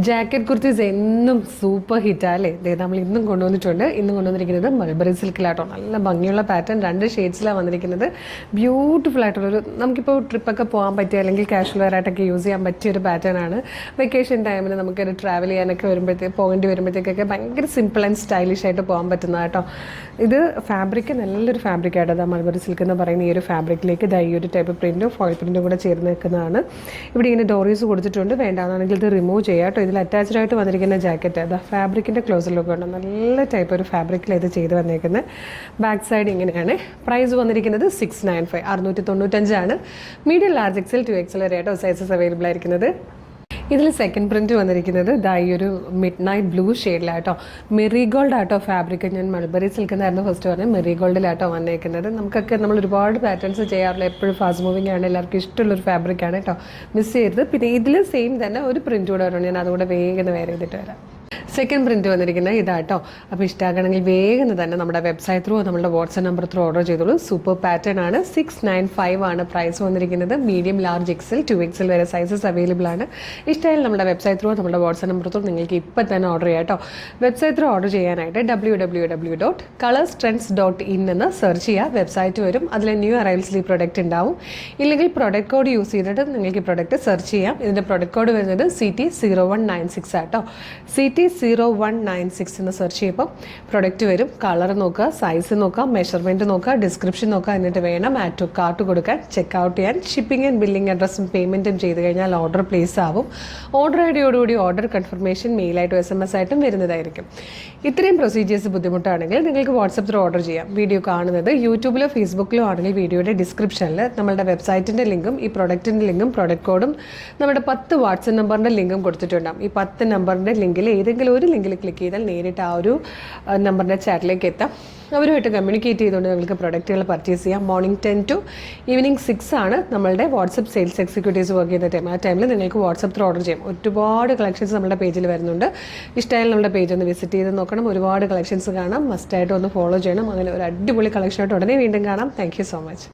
Jacket kurtis എന്നും super ഹിറ്റാല്ലേ. നമ്മൾ ഇന്നും കൊണ്ടുവന്നിരിക്കുന്നത് മൾബറി സിൽക്കിലാട്ടോ. നല്ല ഭംഗിയുള്ള പാറ്റേൺ, 2 ഷെയ്ഡ്സിലാണ് വന്നിരിക്കുന്നത്. ബ്യൂട്ടിഫുൾ ആയിട്ടുള്ളൊരു, നമുക്കിപ്പോൾ ട്രിപ്പൊക്കെ പോകാൻ പറ്റിയ അല്ലെങ്കിൽ കാഷ്വൽ വെയർ ആയിട്ടൊക്കെ യൂസ് ചെയ്യാൻ പറ്റിയൊരു പാറ്റേൺ ആണ്. വെക്കേഷൻ ടൈമിൽ നമുക്കൊരു ട്രാവൽ ചെയ്യാനൊക്കെ പോകേണ്ടി വരുമ്പോഴത്തേക്കൊക്കെ ഭയങ്കര സിമ്പിൾ ആൻഡ് സ്റ്റൈലിഷ് ആയിട്ട് പോകാൻ പറ്റുന്ന കേട്ടോ. ഇത് ഫാബ്രിക് നല്ലൊരു ഫാബ്രിക് ആയിട്ട് അതാ മൾബറി സിൽക്ക് എന്ന് പറയുന്ന ഈ ഒരു ഫാബ്രിക്കിലേക്ക് ഈ ഒരു ടൈപ്പ് പ്രിൻറ്റും ഫോയിൽ പ്രിൻറ്റും കൂടെ ചേർന്ന് നിൽക്കുന്നതാണ്. ഇവിടെ ഇങ്ങനെ ഡോറീസ് കൊടുത്തിട്ടുണ്ട്. വേണ്ടാന്നാണെങ്കിൽ ഇത് റിമൂവ് ചെയ്യാം കേട്ടോ. ഇതിൽ അറ്റാച്ച്ഡ് ആയിട്ട് വന്നിരിക്കുന്ന ജാക്കറ്റ് അതാ ഫാബ്രിക്കിൻ്റെ ക്ലോസിലൊക്കെ ഉണ്ട്. നല്ല ടൈപ്പ് ഒരു ഫാബ്രിക്കിൽ ഇത് ചെയ്ത് വന്നേക്കുന്നത്. ബാക്ക് സൈഡ് ഇങ്ങനെയാണ്. പ്രൈസ് വന്നിരിക്കുന്നത് 695, 695 മീഡിയം ലാർജ് എക്സൽ 2XL വരെ ആയിട്ടോ സൈസസ് അവൈലബിൾ ആയിരിക്കുന്നത്. ഇതിൽ സെക്കൻഡ് പ്രിൻറ്റ് വന്നിരിക്കുന്നത് ഈ ഒരു മിഡ് നൈറ്റ് ബ്ലൂ ഷെയ്ഡിലാട്ടോ. മെറിഗോൾഡ് ആട്ടോ ഫാബ്രിക്. ഞാൻ മൾബറി സിൽക്ക് എന്നായിരുന്നു ഫസ്റ്റ് പറഞ്ഞത്, മെറിഗോൾഡിലാട്ടോ വന്നേക്കുന്നത്. നമ്മൾ ഒരുപാട് പാറ്റേൺസ് ചെയ്യാറില്ല, എപ്പോഴും ഫാസ്റ്റ് മൂവിങ് ആണ്, എല്ലാവർക്കും ഇഷ്ടമുള്ളൊരു ഫാബ്രിക്കാണ് കേട്ടോ. മിസ് ചെയ്യരുത്. പിന്നെ ഇതിൽ സെയിം തന്നെ ഒരു പ്രിൻറ്റ് കൂടെ വരണം, ഞാൻ അതുകൂടെ വേഗം വേറെ ചെയ്തിട്ട് വരാം. സെക്കൻഡ് പ്രിൻറ്റ് വന്നിരിക്കുന്നത് ഇതാട്ടോ. അപ്പോൾ ഇഷ്ടമാകണമെങ്കിൽ വേഗം തന്നെ നമ്മുടെ വെബ്സൈറ്റ് ത്രൂ നമ്മുടെ വാട്സ്ആപ്പ് നമ്പർ ത്രൂ ഓർഡർ ചെയ്തോളൂ. സൂപ്പർ പാറ്റേൺ ആണ്. 695 ആണ് പ്രൈസ് വന്നിരിക്കുന്നത്. മീഡിയം ലാർജ് എക്സൽ 2XL വരെ സൈസസ് അവൈലബിൾ ആണ്. ഇഷ്ടമായാലും നമ്മുടെ വെബ്സൈറ്റ് ത്രൂ നമ്മുടെ വാട്സ്ആപ്പ് നമ്പർ ത്രൂ നിങ്ങൾക്ക് ഇപ്പം തന്നെ ഓർഡർ ചെയ്യാം കേട്ടോ. വെബ്സൈറ്റ് ത്രൂ ഓർഡർ ചെയ്യാനായിട്ട് www.colorstrends.in എന്ന് സെർച്ച് ചെയ്യുക. വെബ്സൈറ്റ് വരും. അതിൽ ന്യൂ അറൈവൽസിൽ ഈ പ്രൊഡക്റ്റ് ഉണ്ടാവും. ഇല്ലെങ്കിൽ പ്രൊഡക്റ്റ് കോഡ് യൂസ് ചെയ്തിട്ട് നിങ്ങൾക്ക് ഈ പ്രൊഡക്റ്റ് സെർച്ച് ചെയ്യാം. ഇതിൻ്റെ പ്രൊഡക്റ്റ് കോഡ് വരുന്നത് CT0196 ആട്ടോ. CT0196 എന്ന് സെർച്ച് ചെയ്യുമ്പോൾ പ്രൊഡക്റ്റ് വരും. കളർ നോക്കുക, സൈസ് നോക്കുക, മെഷർമെൻറ്റ് നോക്കുക, ഡിസ്ക്രിപ്ഷൻ നോക്കുക. എന്നിട്ട് വേണം ആഡ് ടു കാർട്ട് കൊടുക്കാൻ, ചെക്ക് ഔട്ട് ചെയ്യാൻ. ഷിപ്പിംഗ് ആൻഡ് ബില്ലിംഗ് അഡ്രസ്സും പേയ്മെൻറ്റും ചെയ്ത് കഴിഞ്ഞാൽ ഓർഡർ പ്ലേസ് ആവും. ഓർഡർ ഐഡിയോടുകൂടി ഓർഡർ കൺഫർമേഷൻ മെയിലായിട്ടും SMS ആയിട്ടും വരുന്നതായിരിക്കും. ഇത്രയും പ്രൊസീജിയേഴ്സ് ബുദ്ധിമുട്ടാണെങ്കിൽ നിങ്ങൾക്ക് വാട്സപ്പ് ത്രൂ ഓർഡർ ചെയ്യാം. വീഡിയോ കാണുന്നത് യൂട്യൂബിലോ ഫേസ്ബുക്കിലോ ആണെങ്കിൽ വീഡിയോയുടെ ഡിസ്ക്രിപ്ഷനിൽ നമ്മുടെ വെബ്സൈറ്റിൻ്റെ ലിങ്കും ഈ പ്രൊഡക്റ്റിൻ്റെ ലിങ്കും പ്രൊഡക്റ്റ് കോഡും നമ്മുടെ 10 വാട്സപ്പ് നമ്പറിൻ്റെ ലിങ്കും കൊടുത്തിട്ടുണ്ടാകും. ഈ 10 നമ്പറിൻ്റെ ലിങ്കിൽ ഏതെങ്കിലും ഒരു ലിങ്കിൽ ക്ലിക്ക് ചെയ്താൽ നേരിട്ട് ആ ഒരു നമ്പറിൻ്റെ ചാറ്റിലേക്ക് എത്താം. അവരുമായിട്ട് കമ്മ്യൂണിക്കേറ്റ് ചെയ്തുകൊണ്ട് നിങ്ങൾക്ക് പ്രൊഡക്റ്റുകൾ പർച്ചേസ് ചെയ്യാം. മോർണിംഗ് 10 to ഈവനിങ് 6 ആണ് നമ്മളുടെ വാട്സപ്പ് സെയിൽസ് എക്സിക്യൂട്ടീവ്സ് വർക്ക് ചെയ്യുന്ന ടൈം. ആ ടൈമിൽ നിങ്ങൾക്ക് വാട്സപ്പ് ത്രൂ ഓർഡർ ചെയ്യാം. ഒരുപാട് കളക്ഷൻസ് നമ്മുടെ പേജിൽ വരുന്നുണ്ട്. ഇഷ്ടമായാലും നമ്മുടെ പേജ് ഒന്ന് വിസിറ്റ് ചെയ്ത് നോക്കണം. ഒരുപാട് കളക്ഷൻസ് കാണാം. മസ്റ്റായിട്ട് ഒന്ന് ഫോളോ ചെയ്യണം. അങ്ങനെ ഒരു അടിപൊളി കളക്ഷനായിട്ട് ഉടനെ വീണ്ടും കാണാം. Thank you so much.